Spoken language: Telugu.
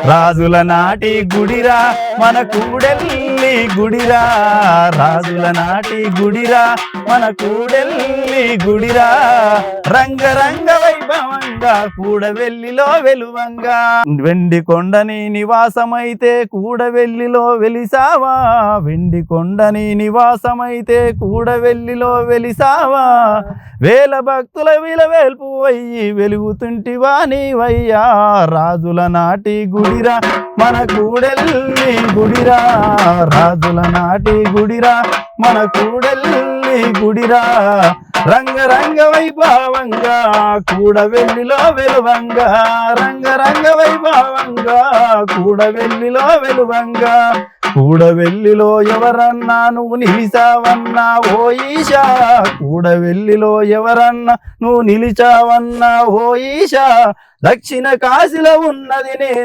రాజుల నాటి గుడిరా మన కూడెల్లి గుడిరా, రాజుల నాటి గుడిరా మన కూడెల్లి గుడిరా, రంగరంగ వైభవంగా కూడవెల్లిలో వెలువంగా. వెండి కొండని నివాసమైతే కూడవెల్లిలో వెలిసావా, వెండి కొండని నివాసమైతే కూడవెల్లిలో వెలిసావా, వేల భక్తుల విలవేల్పు అయ్యి వెలుగుతుంటివా నీవయ్యా. రాజుల నాటి గుడిరా మన కూడెల్లి గుడిరా, రాజుల నాటి గుడిరా మన కూడెల్లి గుడిరా, రంగరంగ వైభవంగా కూడవెల్లిలో వెలువంగా, రంగరంగ వైభవంగా కూడవెల్లిలో వెలువంగా. కూడవెల్లిలో ఎవరన్నా నువ్వు నిలిచావన్నా ఓ ఈశా, కూడవెల్లిలో ఎవరన్నా నువ్వు నిలిచావన్నా ఓ ఈశా, దక్షిణ కాశీలో ఉన్నది నేనే.